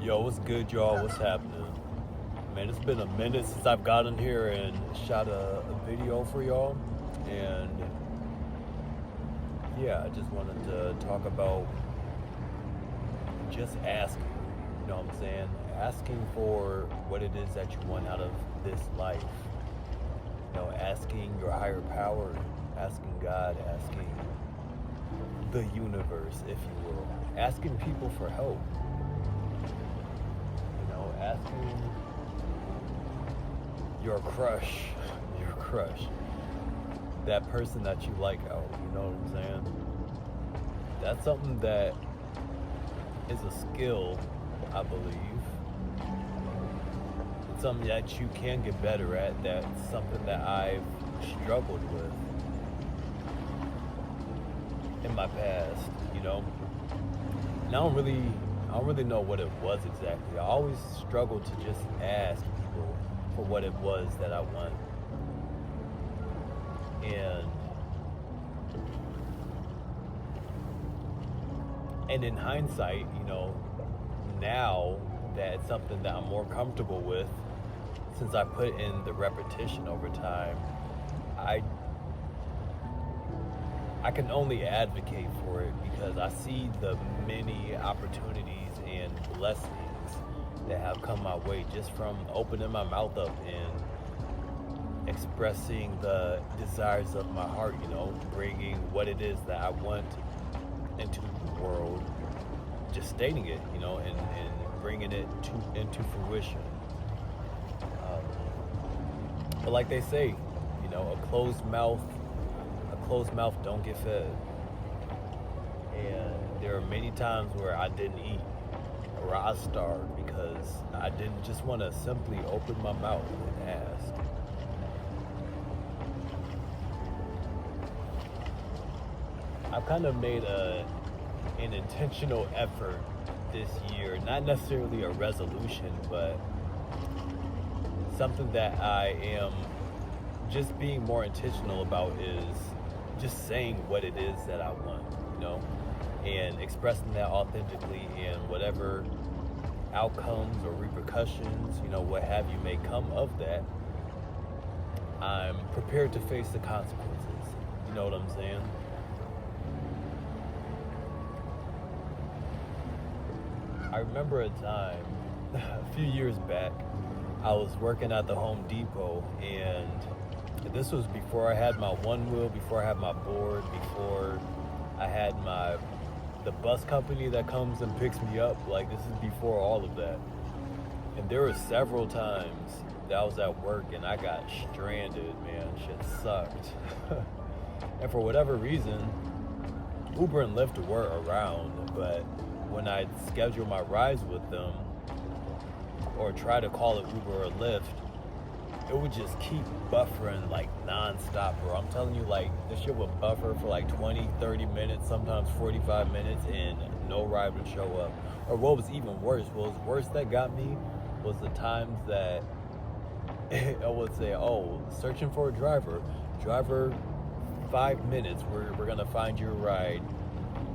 Yo, what's good, y'all? What's happening? Man, it's been a minute since I've gotten here and shot a video for y'all. And yeah, I just wanted to talk about just asking. You know what I'm saying? Asking for what it is that you want out of this life. You know, asking your higher power, asking God, asking the universe, if you will. Asking people for help. Asking your crush, that person that you like out, you know what I'm saying? That's something that is a skill, I believe. It's something that you can get better at. That's something that I've struggled with in my past, you know? And I don't really know what it was exactly. I always struggled to just ask people for what it was that I want. And in hindsight, you know, now that it's something that I'm more comfortable with, since I put in the repetition over time, I can only advocate for it because I see the many opportunities and blessings that have come my way just from opening my mouth up and expressing the desires of my heart, you know, bringing what it is that I want into the world, just stating it, you know, and bringing it into fruition. But like they say, you know, a closed mouth don't get fed. And there are many times where I didn't eat or I starved because I didn't just want to simply open my mouth and ask. I've kind of made an intentional effort this year, not necessarily a resolution, but something that I am just being more intentional about is just saying what it is that I want, you know, and expressing that authentically, and whatever outcomes or repercussions, you know, what have you may come of that, I'm prepared to face the consequences. You know what I'm saying? I remember a time, a few years back, I was working at the Home Depot, and this was before I had my one wheel, before I had my board, before I had the bus company that comes and picks me up. Like, this is before all of that. And there were several times that I was at work and I got stranded, man. Shit sucked. And for whatever reason, Uber and Lyft were around, but when I'd schedule my rides with them or try to call it Uber or Lyft, it would just keep buffering like non-stop, bro. I'm telling you, like, this shit would buffer for like 20, 30 minutes, sometimes 45 minutes, and no ride would show up. Or what was even worse, that got me was the times that I would say, oh, searching for a driver, 5 minutes, we're gonna find you a ride.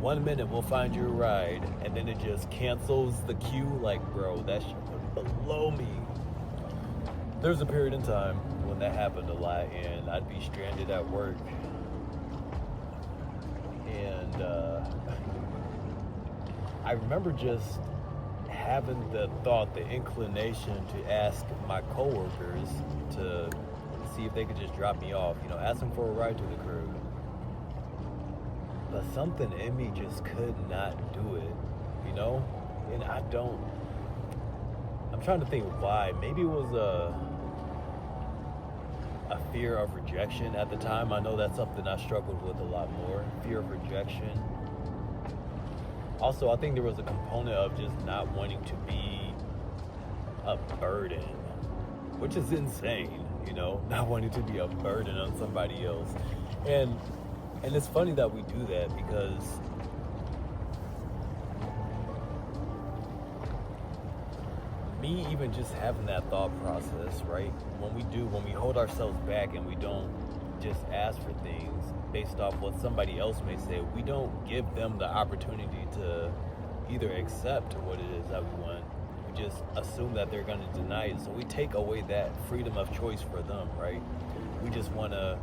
1 minute, we'll find you a ride, and then it just cancels the queue. Like, bro, that shit would blow me. There was a period in time when that happened a lot, and I'd be stranded at work. And I remember just having the thought, the inclination to ask my coworkers to see if they could just drop me off, you know, ask them for a ride to the crib. But something in me just could not do it, you know? And I'm trying to think why. Maybe it was a fear of rejection at the time. I know that's something I struggled with a lot more, fear of rejection. Also, I think there was a component of just not wanting to be a burden, which is insane, you know, not wanting to be a burden on somebody else. And it's funny that we do that, because me even just having that thought process, right? When we hold ourselves back and we don't just ask for things based off what somebody else may say, we don't give them the opportunity to either accept what it is that we want just assume that they're going to deny it. So we take away that freedom of choice for them, right? We just want to,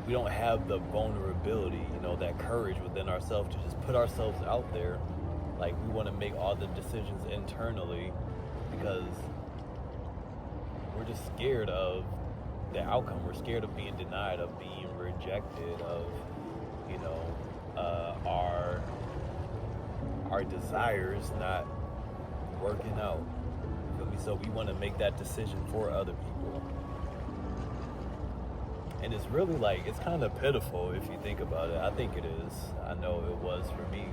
we don't have the vulnerability, that courage within ourselves to just put ourselves out there. Like, we want to make all the decisions internally because we're just scared of the outcome. We're scared of being denied, of being rejected, of, our desires not working out. You feel me? So we want to make that decision for other people. And it's really like, it's kind of pitiful if you think about it. I think it is. I know it was for me.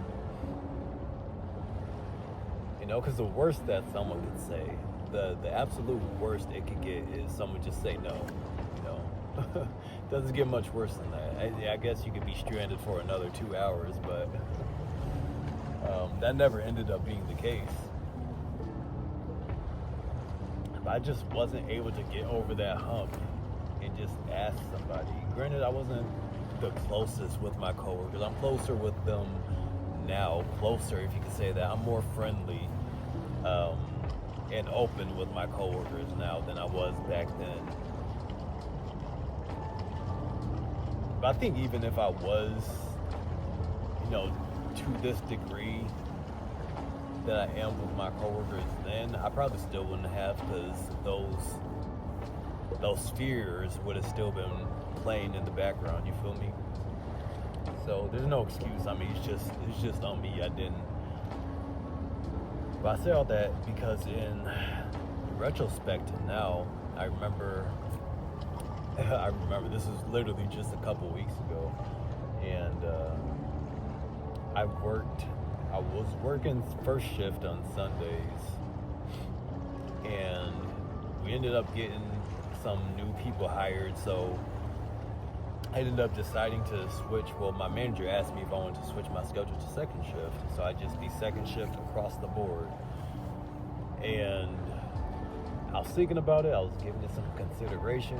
Because the worst that someone could say, the absolute worst it could get is someone just say no. Doesn't get much worse than that. I guess you could be stranded for another 2 hours, but that never ended up being the case. I just wasn't able to get over that hump and just ask somebody. Granted, I wasn't the closest with my coworkers. I'm closer with them now, closer if you could say that. I'm more friendly and open with my coworkers now than I was back then. But I think even if I was, to this degree that I am with my coworkers then, I probably still wouldn't have, because those fears would have still been playing in the background, you feel me? So there's no excuse. I mean, it's just on me. I didn't. But I say all that because in retrospect now, I remember this was literally just a couple weeks ago, and I was working first shift on Sundays, and we ended up getting some new people hired, so I ended up deciding to switch. Well, my manager asked me if I wanted to switch my schedule to second shift, so I'd just be second shift across the board. And I was thinking about it, I was giving it some consideration,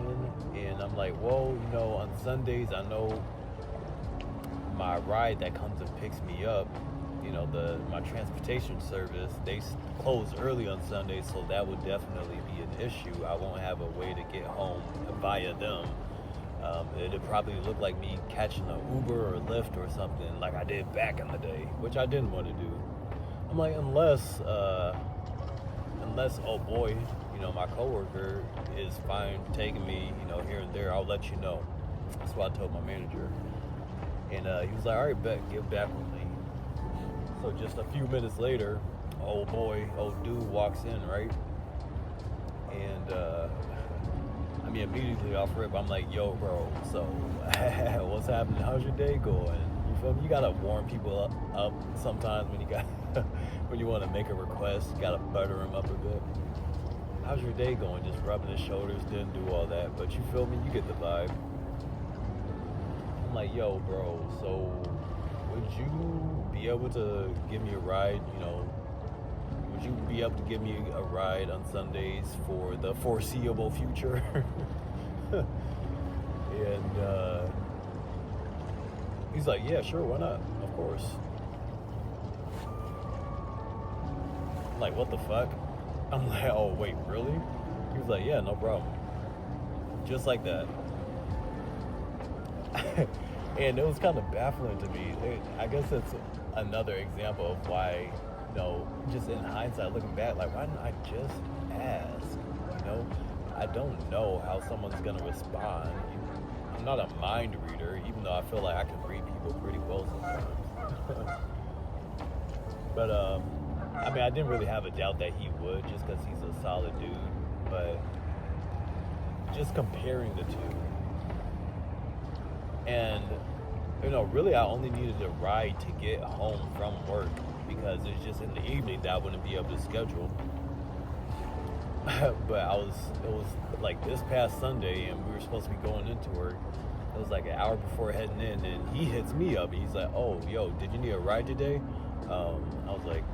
and I'm like, well, on Sundays, I know my ride that comes and picks me up, my transportation service, they close early on Sundays, so that would definitely be an issue. I won't have a way to get home via them. It'd probably look like me catching an Uber or Lyft or something like I did back in the day, which I didn't want to do. I'm like, unless, oh boy, my coworker is fine taking me, here and there, I'll let you know. That's what I told my manager. And he was like, all right, bet, get back with me. So just a few minutes later, old dude walks in, right? And immediately off rip, I'm like, yo, bro, so what's happening? How's your day going? You feel me? You gotta warm people up sometimes when you want to make a request. You gotta butter them up a bit. How's your day going? Just rubbing his shoulders, didn't do all that, but you feel me? You get the vibe. I'm like, yo, bro, so would you be able to give me a ride? Would you be able to give me a ride on Sundays for the foreseeable future? And he's like, yeah, sure, why not? Of course. I'm like, what the fuck? I'm like, oh, wait, really? He was like, yeah, no problem. Just like that. And it was kind of baffling to me. I guess it's another example of why, just in hindsight, looking back, like, why didn't I just ask? I don't know how someone's going to respond. I'm not a mind reader, even though I feel like I can read people pretty well sometimes. But, I didn't really have a doubt that he would, just because he's a solid dude. But just comparing the two. And, really I only needed a ride to get home from work, because it's just in the evening that I wouldn't be able to schedule. But it was like this past Sunday, and we were supposed to be going into work. It was like an hour before heading in, and he hits me up. He's like, oh, yo, did you need a ride today? I was like,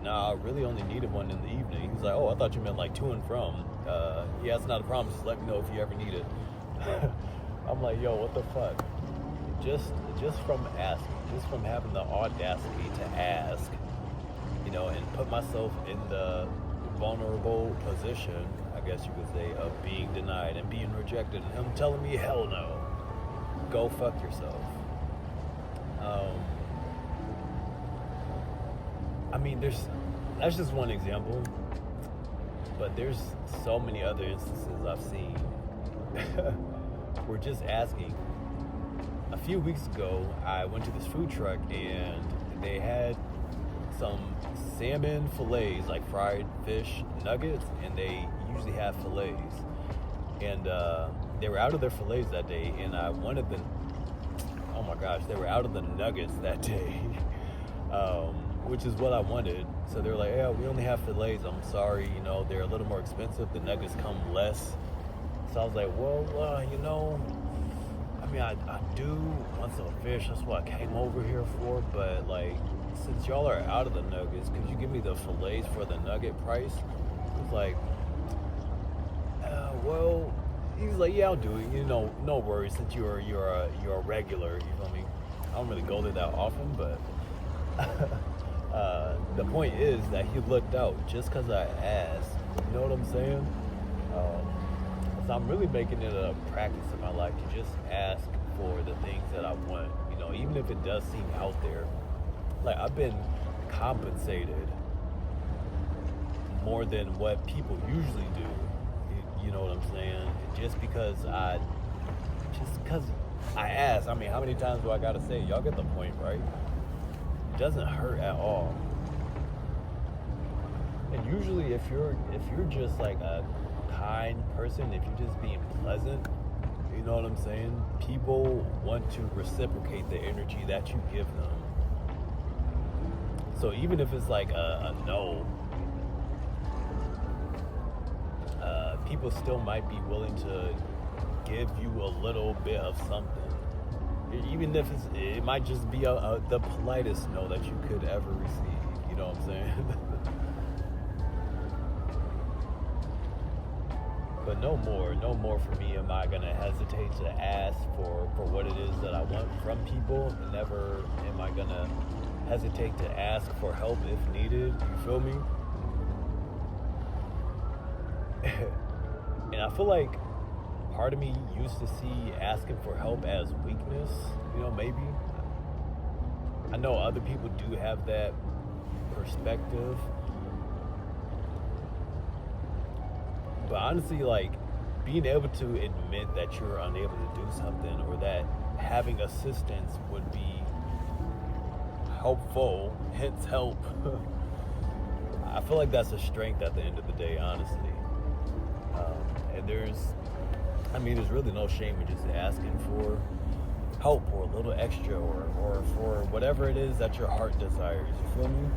nah, I really only needed one in the evening. He's like, oh, I thought you meant like to and from. Yeah, it's not a problem. Just let me know if you ever need it. I'm like, yo, what the fuck? Just from asking, just from having the audacity to ask, and put myself in the vulnerable position, I guess you could say, of being denied and being rejected, and him telling me, hell no, go fuck yourself. I mean, that's just one example, but there's so many other instances I've seen. We're just asking. A few weeks ago, I went to this food truck and they had some salmon fillets, like fried fish nuggets, and they usually have fillets. And they were out of their fillets that day, and I wanted them. Oh my gosh, they were out of the nuggets that day, which is what I wanted. So they were like, yeah, we only have fillets. I'm sorry, they're a little more expensive. The nuggets come less. So I was like, well, I mean, I do want some fish. That's what I came over here for. But, like, since y'all are out of the nuggets, could you give me the fillets for the nugget price? He was like, he was like, yeah, I'll do it. No worries, since you're a regular, you feel me? I don't really go there that often, but the point is that he looked out just because I asked. You know what I'm saying? So I'm really making it a practice in my life to just ask for the things that I want, even if it does seem out there. Like, I've been compensated more than what people usually do. You know what I'm saying? Just because I asked. I mean, how many times do I gotta say? Y'all get the point, right? It doesn't hurt at all. And usually if you're just like a kind person, if you're just being pleasant, you know what I'm saying? People want to reciprocate the energy that you give them. So even if it's like a no, people still might be willing to give you a little bit of something. Even if it might just be the politest no that you could ever receive. You know what I'm saying? But no more for me am I gonna hesitate to ask for what it is that I want from people. Never am I gonna hesitate to ask for help if needed. You feel me? And I feel like part of me used to see asking for help as weakness, maybe. I know other people do have that perspective. But honestly, like, being able to admit that you're unable to do something, or that having assistance would be helpful, hence help. I feel like that's a strength at the end of the day, honestly. And there's really no shame in just asking for help or a little extra or for whatever it is that your heart desires. You feel me?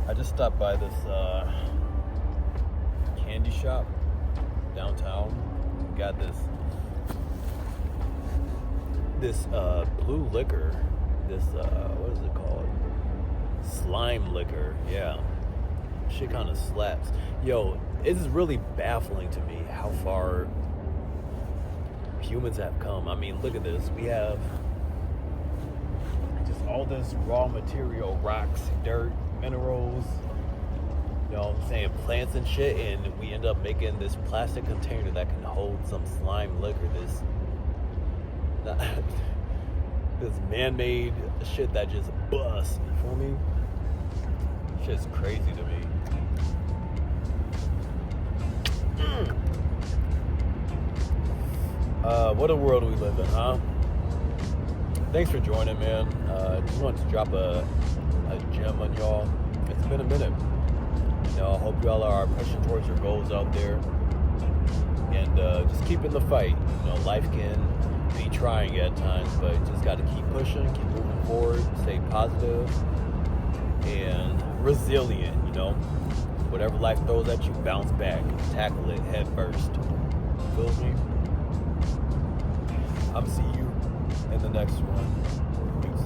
I just stopped by this candy shop downtown. Got this blue liquor. This what is it called? Slime liquor. Yeah. Shit kind of slaps. Yo, it is really baffling to me how far humans have come. I mean, look at this. We have just all this raw material, rocks, dirt, minerals, you know what I'm saying, plants and shit, and we end up making this plastic container that can hold some slime liquor, this man-made shit that just busts, you feel me? Shit's crazy to me. What a world we live in, huh? Thanks for joining, man. Just wanted to drop a gem on y'all. It's been a minute. I hope y'all are pushing towards your goals out there, and just keep in the fight. Life can be trying at times, but you just got to keep pushing, keep moving forward, stay positive and resilient. Whatever life throws at you, bounce back, tackle it head first. Feel me? I'm see you in the next one. Peace.